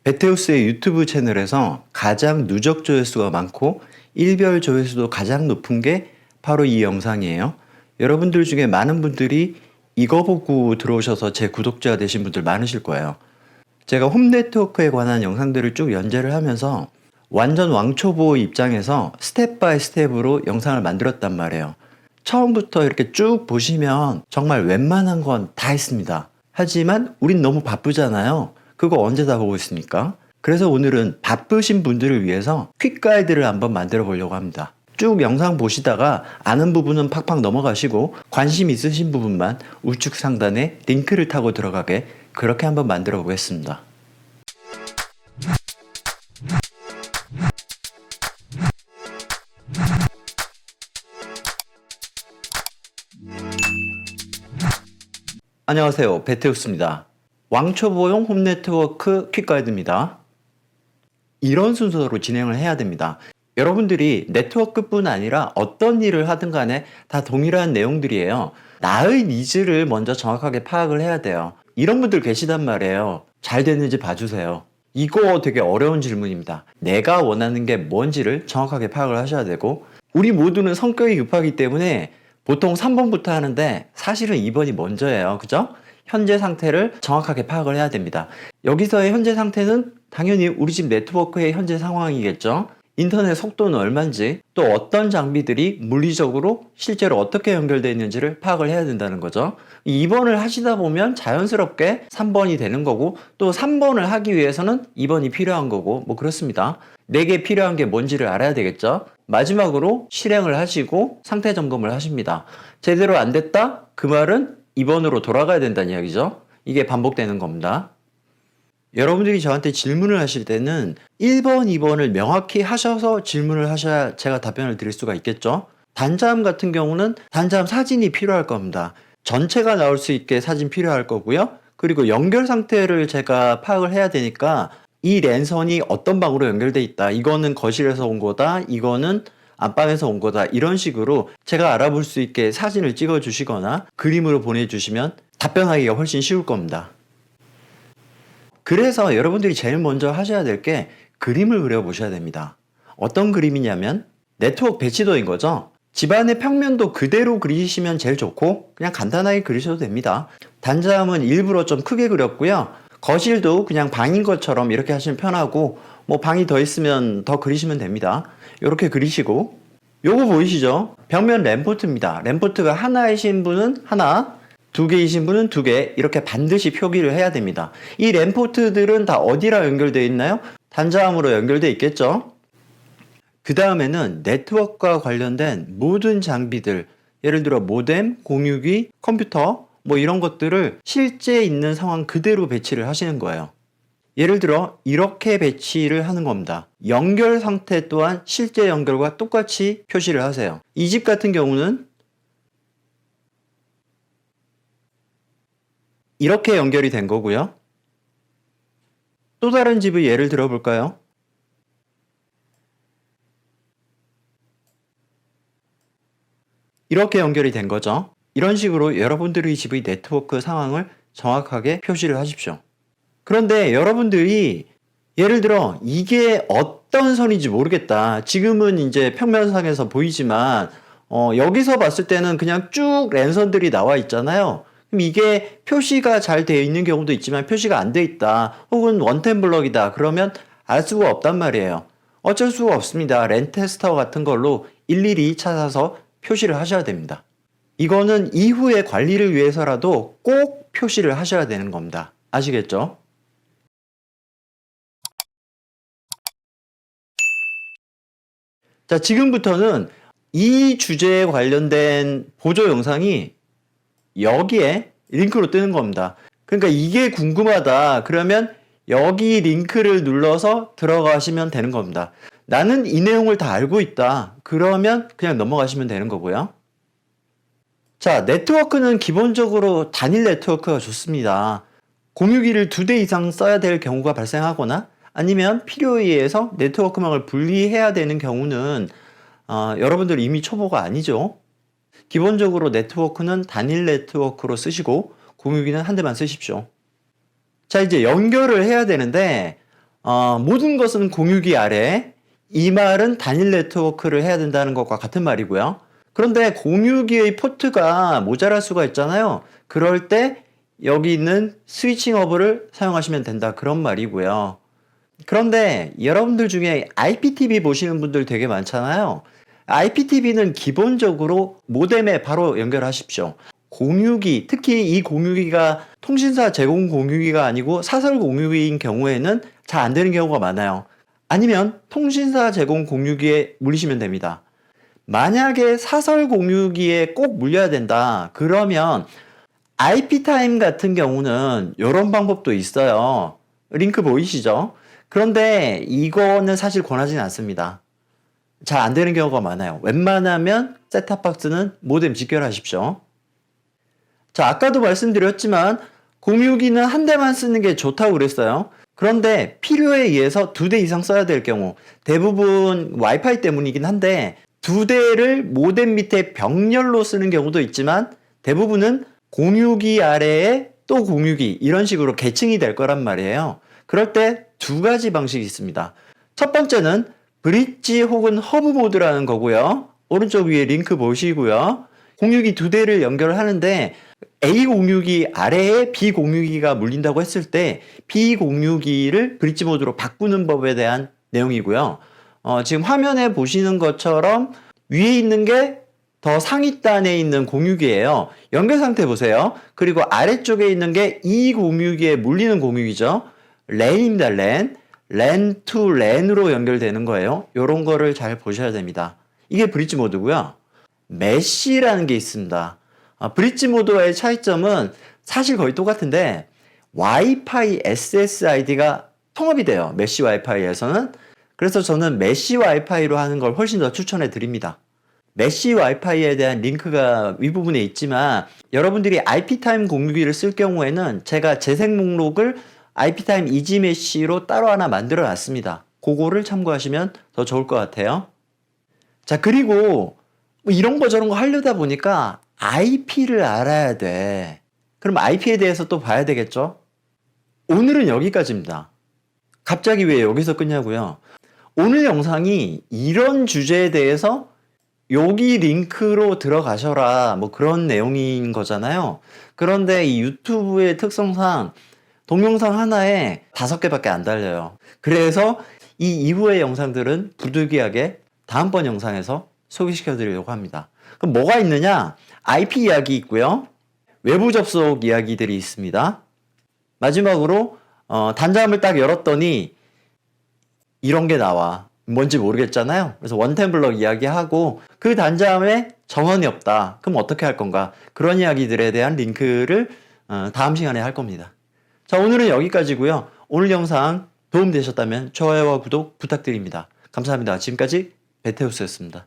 베테우스의 유튜브 채널에서 가장 누적 조회수가 많고 일별 조회수도 가장 높은 게 바로 이 영상이에요. 여러분들 중에 많은 분들이 이거 보고 들어오셔서 제 구독자 되신 분들 많으실 거예요. 제가 홈 네트워크에 관한 영상들을 쭉 연재를 하면서 완전 왕초보 입장에서 스텝 바이 스텝으로 영상을 만들었단 말이에요. 처음부터 이렇게 쭉 보시면 정말 웬만한 건 다 했습니다. 하지만 우린 너무 바쁘잖아요. 그거 언제 다 보고 있습니까? 그래서 오늘은 바쁘신 분들을 위해서 퀵 가이드를 한번 만들어 보려고 합니다. 쭉 영상 보시다가 아는 부분은 팍팍 넘어가시고 관심 있으신 부분만 우측 상단에 링크를 타고 들어가게 그렇게 한번 만들어 보겠습니다. 안녕하세요, 베테우스입니다. 왕초보용 홈네트워크 퀵가이드입니다. 이런 순서로 진행을 해야 됩니다. 여러분들이 네트워크뿐 아니라 어떤 일을 하든 간에 다 동일한 내용들이에요. 나의 니즈를 먼저 정확하게 파악을 해야 돼요. 이런 분들 계시단 말이에요. 잘 됐는지 봐주세요. 이거 되게 어려운 질문입니다. 내가 원하는 게 뭔지를 정확하게 파악을 하셔야 되고, 우리 모두는 성격이 급하기 때문에 보통 3번부터 하는데 사실은 2번이 먼저예요. 그죠? 현재 상태를 정확하게 파악을 해야 됩니다. 여기서의 현재 상태는 당연히 우리 집 네트워크의 현재 상황이겠죠. 인터넷 속도는 얼마인지, 또 어떤 장비들이 물리적으로 실제로 어떻게 연결되어 있는지를 파악을 해야 된다는 거죠. 2번을 하시다 보면 자연스럽게 3번이 되는 거고, 또 3번을 하기 위해서는 2번이 필요한 거고, 뭐 그렇습니다. 내게 필요한 게 뭔지를 알아야 되겠죠. 마지막으로 실행을 하시고 상태 점검을 하십니다. 제대로 안 됐다? 그 말은 2번으로 돌아가야 된다는 이야기죠. 이게 반복되는 겁니다. 여러분들이 저한테 질문을 하실 때는 1번, 2번을 명확히 하셔서 질문을 하셔야 제가 답변을 드릴 수가 있겠죠. 단자음 같은 경우는 단자음 사진이 필요할 겁니다. 전체가 나올 수 있게 사진 필요할 거고요. 그리고 연결 상태를 제가 파악을 해야 되니까 이 랜선이 어떤 방으로 연결돼 있다. 이거는 거실에서 온 거다. 이거는 안방에서 온 거다. 이런 식으로 제가 알아볼 수 있게 사진을 찍어 주시거나 그림으로 보내주시면 답변하기가 훨씬 쉬울 겁니다. 그래서 여러분들이 제일 먼저 하셔야 될 게 그림을 그려보셔야 됩니다. 어떤 그림이냐면 네트워크 배치도인 거죠. 집안의 평면도 그대로 그리시면 제일 좋고 그냥 간단하게 그리셔도 됩니다. 단자음은 일부러 좀 크게 그렸고요. 거실도 그냥 방인 것처럼 이렇게 하시면 편하고, 뭐 방이 더 있으면 더 그리시면 됩니다. 이렇게 그리시고, 요거 보이시죠? 벽면 램포트입니다. 램포트가 하나이신 분은 하나, 두 개이신 분은 두 개, 이렇게 반드시 표기를 해야 됩니다. 이 램포트들은 다 어디랑 연결되어 있나요? 단자음으로 연결되어 있겠죠? 그 다음에는 네트워크와 관련된 모든 장비들, 예를 들어 모뎀, 공유기, 컴퓨터, 뭐 이런 것들을 실제 있는 상황 그대로 배치를 하시는 거예요. 예를 들어 이렇게 배치를 하는 겁니다. 연결 상태 또한 실제 연결과 똑같이 표시를 하세요. 이 집 같은 경우는 이렇게 연결이 된 거고요. 또 다른 집의 예를 들어 볼까요? 이렇게 연결이 된 거죠. 이런 식으로 여러분들의 집의 네트워크 상황을 정확하게 표시를 하십시오. 그런데 여러분들이 예를 들어 이게 어떤 선인지 모르겠다. 지금은 이제 평면상에서 보이지만 여기서 봤을 때는 그냥 쭉 랜선들이 나와 있잖아요. 그럼 이게 표시가 잘 되어 있는 경우도 있지만 표시가 안 되어 있다. 혹은 원템 블럭이다. 그러면 알 수가 없단 말이에요. 어쩔 수가 없습니다. 랜 테스터 같은 걸로 일일이 찾아서 표시를 하셔야 됩니다. 이거는 이후의 관리를 위해서라도 꼭 표시를 하셔야 되는 겁니다. 아시겠죠? 자, 지금부터는 이 주제에 관련된 보조 영상이 여기에 링크로 뜨는 겁니다. 그러니까 이게 궁금하다. 그러면 여기 링크를 눌러서 들어가시면 되는 겁니다. 나는 이 내용을 다 알고 있다. 그러면 그냥 넘어가시면 되는 거고요. 자, 네트워크는 기본적으로 단일 네트워크가 좋습니다. 공유기를 2대 이상 써야 될 경우가 발생하거나 아니면 필요에 의해서 네트워크망을 분리해야 되는 경우는 여러분들 이미 초보가 아니죠. 기본적으로 네트워크는 단일 네트워크로 쓰시고 공유기는 한 대만 쓰십시오. 자, 이제 연결을 해야 되는데 모든 것은 공유기 아래. 이 말은 단일 네트워크를 해야 된다는 것과 같은 말이고요. 그런데 공유기의 포트가 모자랄 수가 있잖아요. 그럴 때 여기 있는 스위칭 허브를 사용하시면 된다. 그런 말이고요. 그런데 여러분들 중에 IPTV 보시는 분들 되게 많잖아요. IPTV는 기본적으로 모뎀에 바로 연결하십시오. 공유기, 특히 이 공유기가 통신사 제공 공유기가 아니고 사설 공유기인 경우에는 잘 안 되는 경우가 많아요. 아니면 통신사 제공 공유기에 물리시면 됩니다. 만약에 사설 공유기에 꼭 물려야 된다. 그러면 IP타임 같은 경우는 이런 방법도 있어요. 링크 보이시죠? 그런데 이거는 사실 권하지는 않습니다. 잘 안 되는 경우가 많아요. 웬만하면 셋탑박스는 모뎀 직결하십시오. 자, 아까도 말씀드렸지만 공유기는 한 대만 쓰는 게 좋다고 그랬어요. 그런데 필요에 의해서 2대 이상 써야 될 경우, 대부분 와이파이 때문이긴 한데 2대를 모뎀 밑에 병렬로 쓰는 경우도 있지만 대부분은 공유기 아래에 또 공유기, 이런 식으로 계층이 될 거란 말이에요. 그럴 때 2가지 방식이 있습니다. 첫 번째는 브릿지 혹은 허브 모드라는 거고요. 오른쪽 위에 링크 보시고요. 공유기 2대를 연결하는데 A 공유기 아래에 B 공유기가 물린다고 했을 때 B 공유기를 브릿지 모드로 바꾸는 법에 대한 내용이고요. 지금 화면에 보시는 것처럼 위에 있는 게 더 상위단에 있는 공유기예요. 연결 상태 보세요. 그리고 아래쪽에 있는 게 이 공유기에 물리는 공유기죠. 랜입니다. 랜 to 랜으로 연결되는 거예요. 이런 거를 잘 보셔야 됩니다. 이게 브릿지 모드고요. 메쉬라는 게 있습니다. 브릿지 모드와의 차이점은 사실 거의 똑같은데 와이파이 SSID가 통합이 돼요. 메쉬 와이파이에서는. 그래서 저는 메쉬 와이파이로 하는 걸 훨씬 더 추천해 드립니다. 메쉬 와이파이에 대한 링크가 윗부분에 있지만 여러분들이 IP타임 공유기를 쓸 경우에는 제가 재생 목록을 IP타임 이지 메쉬로 따로 하나 만들어 놨습니다. 그거를 참고하시면 더 좋을 것 같아요. 자, 그리고 뭐 이런 거 저런 거 하려다 보니까 IP를 알아야 돼. 그럼 IP에 대해서 또 봐야 되겠죠? 오늘은 여기까지입니다. 갑자기 왜 여기서 끊냐고요? 오늘 영상이 이런 주제에 대해서 여기 링크로 들어가셔라 뭐 그런 내용인 거잖아요. 그런데 이 유튜브의 특성상 동영상 하나에 5개밖에 안 달려요. 그래서 이 이후의 영상들은 부득이하게 다음번 영상에서 소개시켜 드리려고 합니다. 그럼 뭐가 있느냐? IP 이야기 있고요. 외부 접속 이야기들이 있습니다. 마지막으로 단자함을 딱 열었더니 이런 게 나와. 뭔지 모르겠잖아요. 그래서 원템 블럭 이야기하고 그 단자함에 전원이 없다. 그럼 어떻게 할 건가? 그런 이야기들에 대한 링크를 다음 시간에 할 겁니다. 자, 오늘은 여기까지고요. 오늘 영상 도움되셨다면 좋아요와 구독 부탁드립니다. 감사합니다. 지금까지 베테우스였습니다.